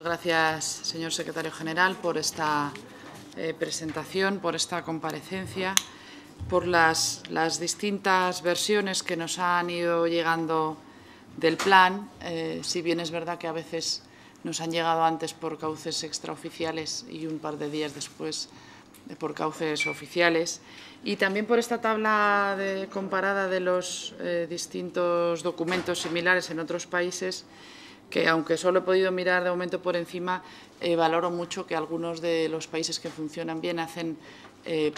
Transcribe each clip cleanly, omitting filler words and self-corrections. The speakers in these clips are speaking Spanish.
Gracias, señor secretario general, por esta presentación, por esta comparecencia, por las distintas versiones que nos han ido llegando del plan. Si bien es verdad que a veces nos han llegado antes por cauces extraoficiales y un par de días después por cauces oficiales. Y también por esta tabla comparada de los distintos documentos similares en otros países, que aunque solo he podido mirar de momento por encima, valoro mucho que algunos de los países que funcionan bien hacen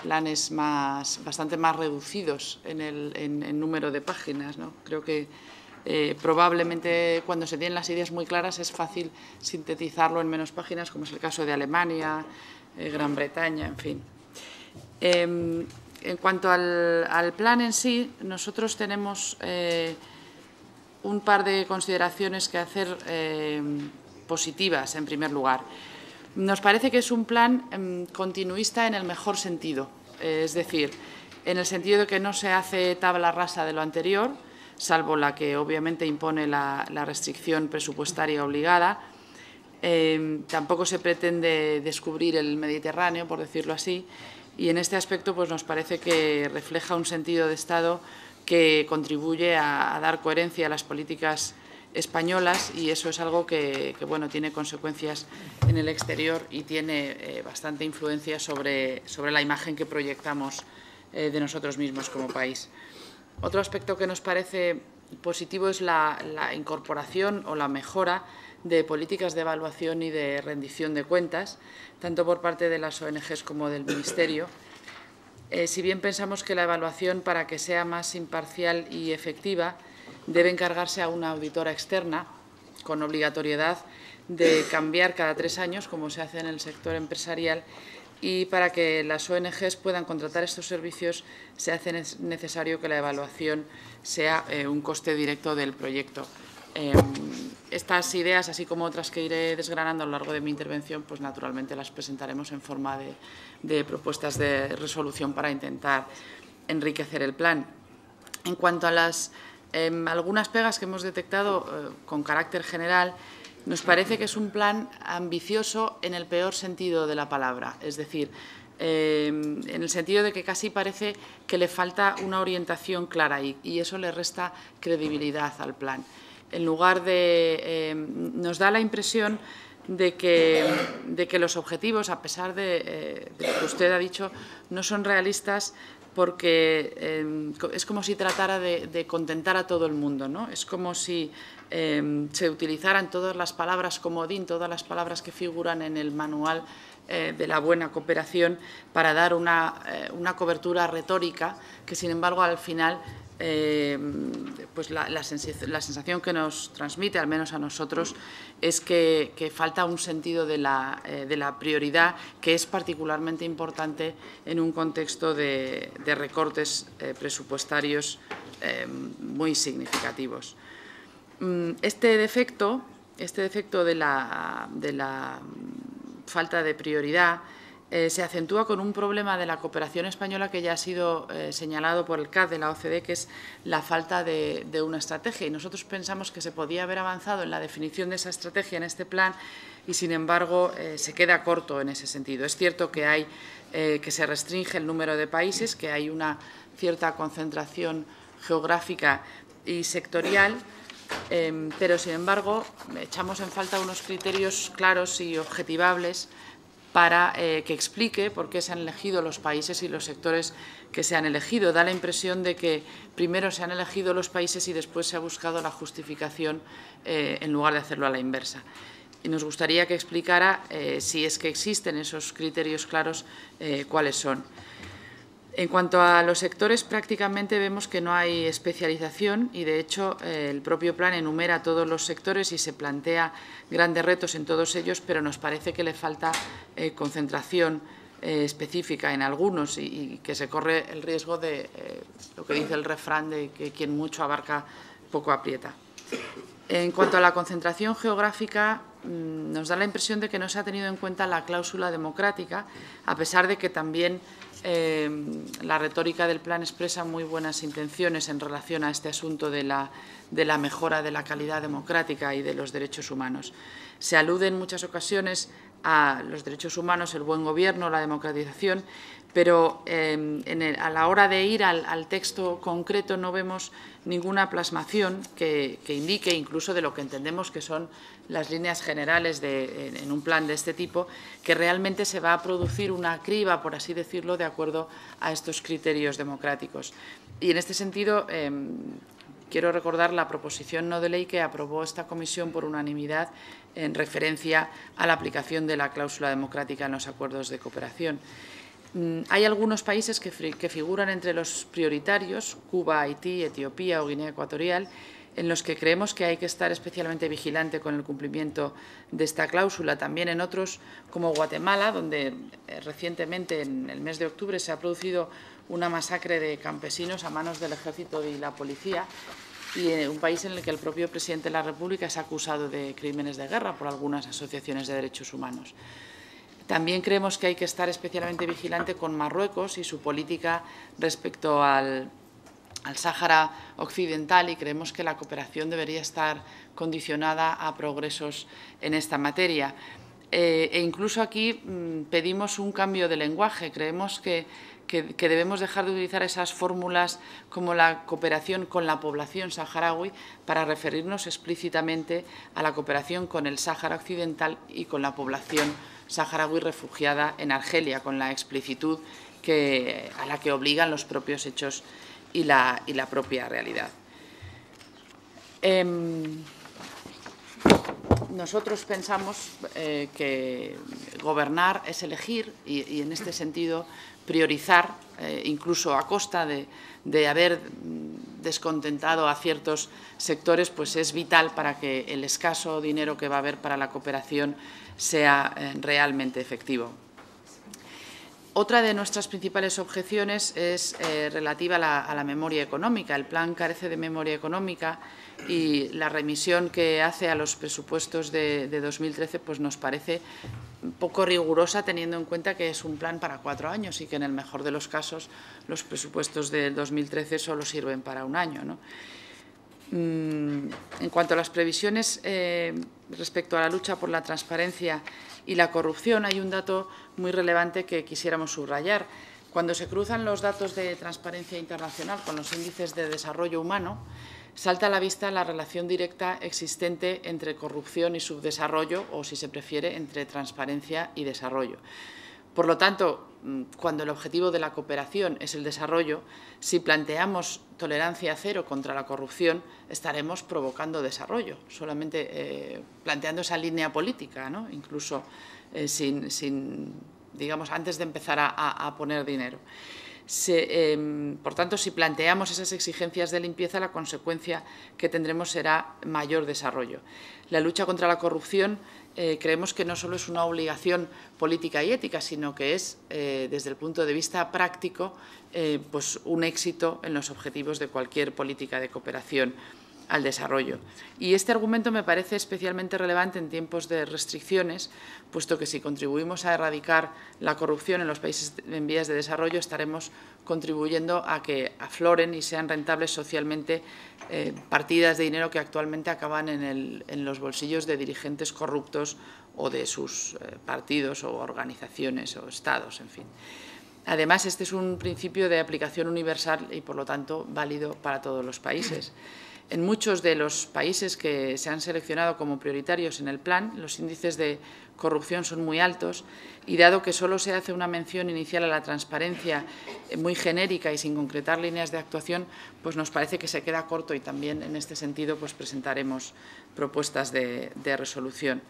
planes bastante más reducidos en número de páginas, ¿no? Creo que probablemente cuando se tienen las ideas muy claras es fácil sintetizarlo en menos páginas, como es el caso de Alemania, Gran Bretaña, en fin. En cuanto al plan en sí, nosotros tenemos un par de consideraciones que hacer positivas, en primer lugar. Nos parece que es un plan continuista en el mejor sentido, es decir, en el sentido de que no se hace tabla rasa de lo anterior, salvo la que obviamente impone la restricción presupuestaria obligada. Tampoco se pretende descubrir el Mediterráneo, por decirlo así, y en este aspecto pues, nos parece que refleja un sentido de Estado que contribuye a dar coherencia a las políticas españolas, y eso es algo que bueno, tiene consecuencias en el exterior y tiene bastante influencia sobre la imagen que proyectamos de nosotros mismos como país. Otro aspecto que nos parece positivo es la incorporación o la mejora de políticas de evaluación y de rendición de cuentas, tanto por parte de las ONG como del Ministerio. Si bien pensamos que la evaluación, para que sea más imparcial y efectiva, debe encargarse a una auditora externa, con obligatoriedad de cambiar cada 3 años, como se hace en el sector empresarial, y para que las ONG puedan contratar estos servicios se hace necesario que la evaluación sea un coste directo del proyecto. Estas ideas, así como otras que iré desgranando a lo largo de mi intervención, pues naturalmente las presentaremos en forma de propuestas de resolución para intentar enriquecer el plan. En cuanto a las algunas pegas que hemos detectado con carácter general, nos parece que es un plan ambicioso en el peor sentido de la palabra, es decir, en el sentido de que casi parece que le falta una orientación clara y eso le resta credibilidad al plan. En lugar de… nos da la impresión de que los objetivos, a pesar de lo que usted ha dicho, no son realistas, porque es como si tratara de contentar a todo el mundo, ¿no? Es como si se utilizaran todas las palabras comodín, todas las palabras que figuran en el manual de la buena cooperación, para dar una cobertura retórica que, sin embargo, al final pues la sensación que nos transmite, al menos a nosotros, es que falta un sentido de la prioridad, que es particularmente importante en un contexto de recortes presupuestarios muy significativos. Este defecto de la falta de prioridad se acentúa con un problema de la cooperación española que ya ha sido señalado por el CAD de la OCDE, que es la falta de una estrategia. Y nosotros pensamos que se podía haber avanzado en la definición de esa estrategia en este plan y, sin embargo, se queda corto en ese sentido. Es cierto que que se restringe el número de países, que hay una cierta concentración geográfica y sectorial, pero, sin embargo, echamos en falta unos criterios claros y objetivables para que explique por qué se han elegido los países y los sectores que se han elegido. Da la impresión de que primero se han elegido los países y después se ha buscado la justificación en lugar de hacerlo a la inversa. Y nos gustaría que explicara, si es que existen esos criterios claros, cuáles son. En cuanto a los sectores, prácticamente vemos que no hay especialización y, de hecho, el propio plan enumera todos los sectores y se plantea grandes retos en todos ellos, pero nos parece que le falta concentración específica en algunos y que se corre el riesgo de lo que dice el refrán de que quien mucho abarca, poco aprieta. En cuanto a la concentración geográfica, nos da la impresión de que no se ha tenido en cuenta la cláusula democrática, a pesar de que también la retórica del plan expresa muy buenas intenciones en relación a este asunto de la mejora de la calidad democrática y de los derechos humanos. Se alude en muchas ocasiones a los derechos humanos, el buen gobierno, la democratización, pero a la hora de ir al texto concreto no vemos ninguna plasmación que indique, incluso de lo que entendemos que son las líneas generales en un plan de este tipo, que realmente se va a producir una criba, por así decirlo, de acuerdo a estos criterios democráticos. Y en este sentido, quiero recordar la proposición no de ley que aprobó esta comisión por unanimidad en referencia a la aplicación de la cláusula democrática en los acuerdos de cooperación. Hay algunos países que figuran entre los prioritarios, Cuba, Haití, Etiopía o Guinea Ecuatorial, en los que creemos que hay que estar especialmente vigilante con el cumplimiento de esta cláusula. También en otros, como Guatemala, donde recientemente, en el mes de octubre, se ha producido una masacre de campesinos a manos del ejército y la policía, y un país en el que el propio presidente de la República es acusado de crímenes de guerra por algunas asociaciones de derechos humanos. También creemos que hay que estar especialmente vigilante con Marruecos y su política respecto al Sáhara Occidental, y creemos que la cooperación debería estar condicionada a progresos en esta materia. E incluso aquí pedimos un cambio de lenguaje. Creemos que debemos dejar de utilizar esas fórmulas como la cooperación con la población saharaui para referirnos explícitamente a la cooperación con el Sáhara Occidental y con la población saharaui refugiada en Argelia, con la explicitud a la que obligan los propios hechos y la propia realidad. Nosotros pensamos que gobernar es elegir y en este sentido priorizar, incluso a costa de haber descontentado a ciertos sectores, pues es vital para que el escaso dinero que va a haber para la cooperación sea realmente efectivo. Otra de nuestras principales objeciones es relativa a la memoria económica. El plan carece de memoria económica y la remisión que hace a los presupuestos de 2013 pues nos parece poco rigurosa, teniendo en cuenta que es un plan para 4 años y que en el mejor de los casos los presupuestos del 2013 solo sirven para un año, ¿no? En cuanto a las previsiones respecto a la lucha por la transparencia y la corrupción, hay un dato muy relevante que quisiéramos subrayar. Cuando se cruzan los datos de Transparencia Internacional con los índices de desarrollo humano, salta a la vista la relación directa existente entre corrupción y subdesarrollo, o, si se prefiere, entre transparencia y desarrollo. Por lo tanto, cuando el objetivo de la cooperación es el desarrollo, si planteamos tolerancia cero contra la corrupción, estaremos provocando desarrollo, solamente planteando esa línea política, ¿no? Incluso digamos, antes de empezar a poner dinero. Por tanto, si planteamos esas exigencias de limpieza, la consecuencia que tendremos será mayor desarrollo. La lucha contra la corrupción creemos que no solo es una obligación política y ética, sino que es, desde el punto de vista práctico, pues un éxito en los objetivos de cualquier política de cooperación al desarrollo. Y este argumento me parece especialmente relevante en tiempos de restricciones, puesto que si contribuimos a erradicar la corrupción en los países en vías de desarrollo, estaremos contribuyendo a que afloren y sean rentables socialmente partidas de dinero que actualmente acaban en los bolsillos de dirigentes corruptos o de sus partidos o organizaciones o estados, en fin. Además, este es un principio de aplicación universal y, por lo tanto, válido para todos los países. En muchos de los países que se han seleccionado como prioritarios en el plan, los índices de corrupción son muy altos y, dado que solo se hace una mención inicial a la transparencia muy genérica y sin concretar líneas de actuación, pues nos parece que se queda corto y también en este sentido pues presentaremos propuestas de resolución.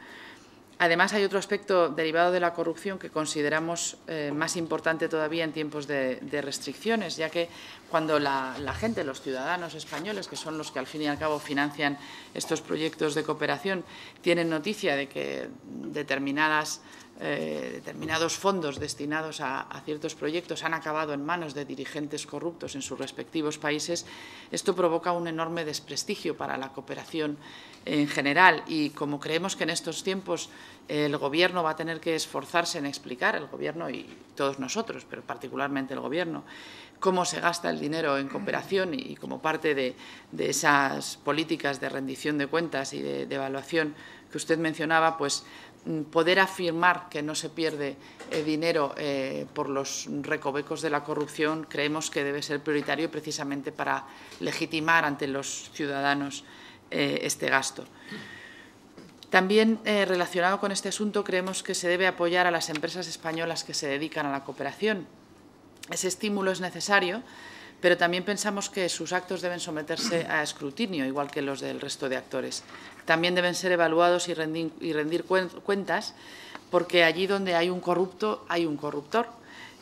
Además, hay otro aspecto derivado de la corrupción que consideramos más importante todavía en tiempos de restricciones, ya que cuando la gente, los ciudadanos españoles, que son los que al fin y al cabo financian estos proyectos de cooperación, tienen noticia de que determinadas determinados fondos destinados a ciertos proyectos han acabado en manos de dirigentes corruptos en sus respectivos países, esto provoca un enorme desprestigio para la cooperación en general. Y como creemos que en estos tiempos el Gobierno va a tener que esforzarse en explicar, el Gobierno y todos nosotros, pero particularmente el Gobierno, cómo se gasta el dinero en cooperación y como parte de esas políticas de rendición de cuentas y de evaluación que usted mencionaba, pues poder afirmar que no se pierde dinero por los recovecos de la corrupción, creemos que debe ser prioritario precisamente para legitimar ante los ciudadanos este gasto. También relacionado con este asunto, creemos que se debe apoyar a las empresas españolas que se dedican a la cooperación. Ese estímulo es necesario, pero también pensamos que sus actos deben someterse a escrutinio, igual que los del resto de actores. También deben ser evaluados y rendir cuentas, porque allí donde hay un corrupto, hay un corruptor.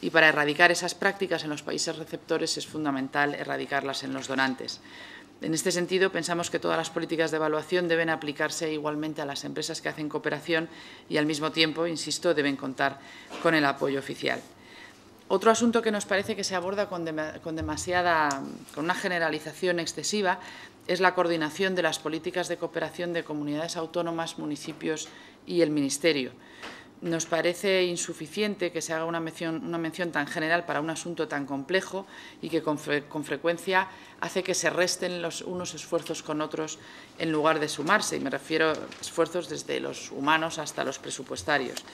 Y para erradicar esas prácticas en los países receptores es fundamental erradicarlas en los donantes. En este sentido, pensamos que todas las políticas de evaluación deben aplicarse igualmente a las empresas que hacen cooperación y, al mismo tiempo, insisto, deben contar con el apoyo oficial. Otro asunto que nos parece que se aborda con una generalización excesiva es la coordinación de las políticas de cooperación de comunidades autónomas, municipios y el Ministerio. Nos parece insuficiente que se haga una mención tan general para un asunto tan complejo y que con frecuencia hace que se resten unos esfuerzos con otros en lugar de sumarse. Y me refiero a esfuerzos desde los humanos hasta los presupuestarios.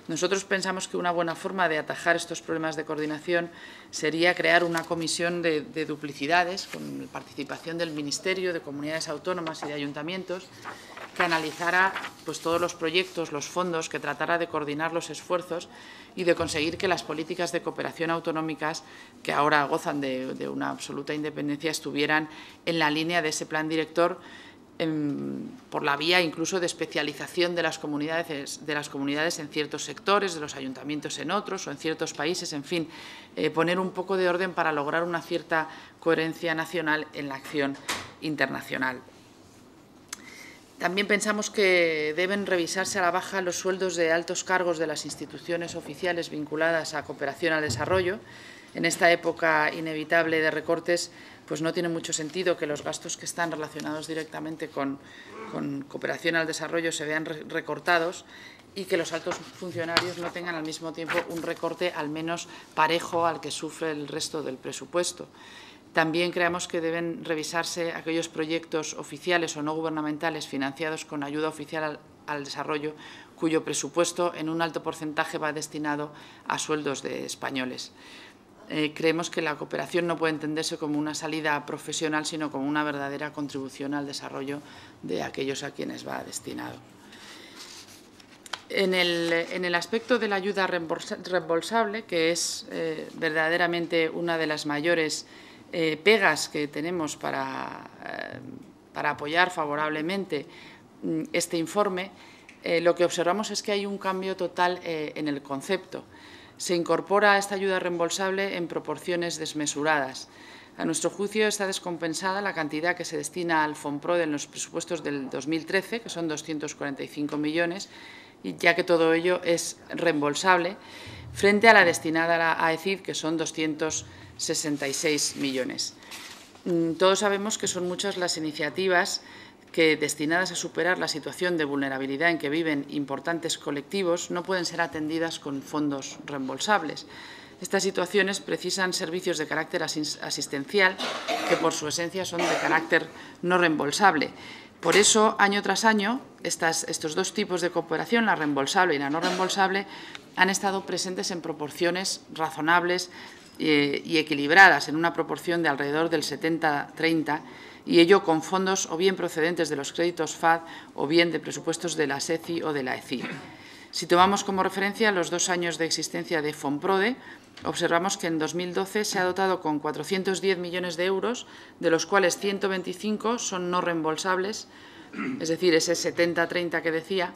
Nosotros pensamos que una buena forma de atajar estos problemas de coordinación sería crear una comisión de duplicidades con participación del Ministerio, de comunidades autónomas y de ayuntamientos, que analizara pues, todos los proyectos, los fondos, que tratara de coordinar los esfuerzos y de conseguir que las políticas de cooperación autonómicas, que ahora gozan de una absoluta independencia, estuvieran en la línea de ese plan director, por la vía incluso de especialización de las comunidades en ciertos sectores, de los ayuntamientos en otros o en ciertos países, en fin, poner un poco de orden para lograr una cierta coherencia nacional en la acción internacional. También pensamos que deben revisarse a la baja los sueldos de altos cargos de las instituciones oficiales vinculadas a cooperación al desarrollo. En esta época inevitable de recortes, pues no tiene mucho sentido que los gastos que están relacionados directamente con cooperación al desarrollo se vean recortados y que los altos funcionarios no tengan al mismo tiempo un recorte al menos parejo al que sufre el resto del presupuesto. También creemos que deben revisarse aquellos proyectos oficiales o no gubernamentales financiados con ayuda oficial al desarrollo, cuyo presupuesto en un alto porcentaje va destinado a sueldos de españoles. Creemos que la cooperación no puede entenderse como una salida profesional, sino como una verdadera contribución al desarrollo de aquellos a quienes va destinado. En el aspecto de la ayuda reembolsable, que es verdaderamente una de las mayores pegas que tenemos para apoyar favorablemente este informe, lo que observamos es que hay un cambio total en el concepto. Se incorpora esta ayuda reembolsable en proporciones desmesuradas. A nuestro juicio está descompensada la cantidad que se destina al FONPRODE en los presupuestos del 2013, que son 245 millones, y ya que todo ello es reembolsable, frente a la destinada a la AECID, que son 266 millones. Todos sabemos que son muchas las iniciativas que, destinadas a superar la situación de vulnerabilidad en que viven importantes colectivos, no pueden ser atendidas con fondos reembolsables. Estas situaciones precisan servicios de carácter asistencial que, por su esencia, son de carácter no reembolsable. Por eso, año tras año, estos dos tipos de cooperación, la reembolsable y la no reembolsable, han estado presentes en proporciones razonables y equilibradas, en una proporción de alrededor del 70-30, y ello con fondos o bien procedentes de los créditos FAD o bien de presupuestos de la SECI o de la ECI. Si tomamos como referencia los 2 años de existencia de FONPRODE, observamos que en 2012 se ha dotado con 410 millones de euros, de los cuales 125 son no reembolsables, es decir, ese 70-30 que decía,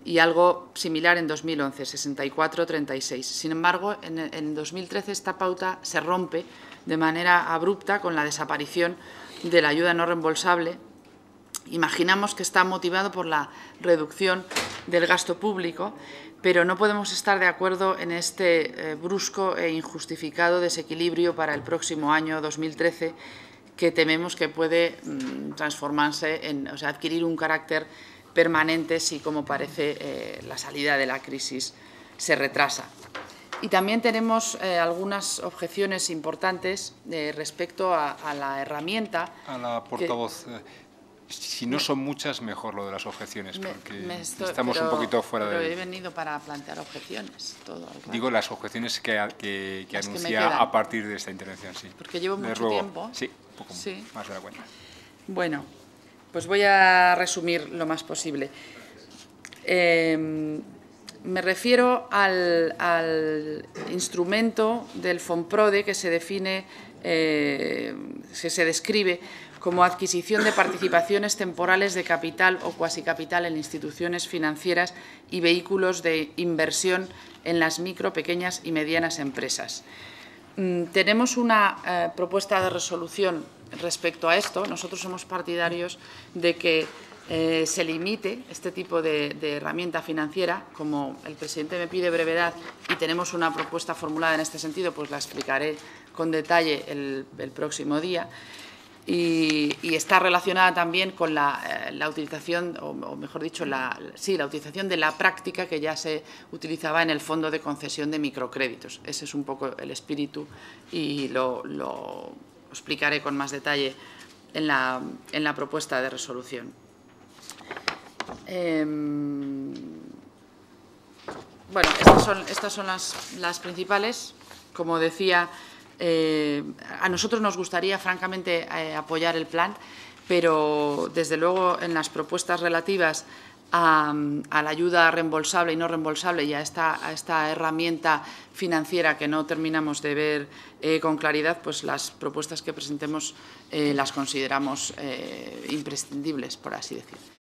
y algo similar en 2011, 64-36. Sin embargo, en 2013 esta pauta se rompe de manera abrupta con la desaparición de la ayuda no reembolsable. Imaginamos que está motivado por la reducción del gasto público, pero no podemos estar de acuerdo en este brusco e injustificado desequilibrio para el próximo año 2013 que tememos que puede transformarse adquirir un carácter permanente si, como parece, la salida de la crisis se retrasa. Y también tenemos algunas objeciones importantes respecto a la herramienta. A la portavoz. Si no son muchas, mejor lo de las objeciones, porque estamos un poquito fuera de... Pero he venido para plantear objeciones. Digo las objeciones que anuncia a partir de esta intervención, sí. Porque llevo mucho tiempo. Sí, un poco más de la cuenta. Bueno, pues voy a resumir lo más posible. Me refiero al instrumento del FONPRODE que se define, que se describe como adquisición de participaciones temporales de capital o cuasi capital en instituciones financieras y vehículos de inversión en las micro, pequeñas y medianas empresas. Tenemos una propuesta de resolución respecto a esto. Nosotros somos partidarios de que se limite este tipo de herramienta financiera. Como el presidente me pide brevedad y tenemos una propuesta formulada en este sentido, pues la explicaré con detalle el próximo día. Y está relacionada también con la utilización, o mejor dicho, la utilización de la práctica que ya se utilizaba en el Fondo de Concesión de Microcréditos. Ese es un poco el espíritu y lo explicaré con más detalle en la propuesta de resolución. Bueno, estas son las principales. Como decía, a nosotros nos gustaría, francamente, apoyar el plan, pero, desde luego, en las propuestas relativas a la ayuda reembolsable y no reembolsable y a esta herramienta financiera que no terminamos de ver con claridad, pues las propuestas que presentemos las consideramos imprescindibles, por así decirlo.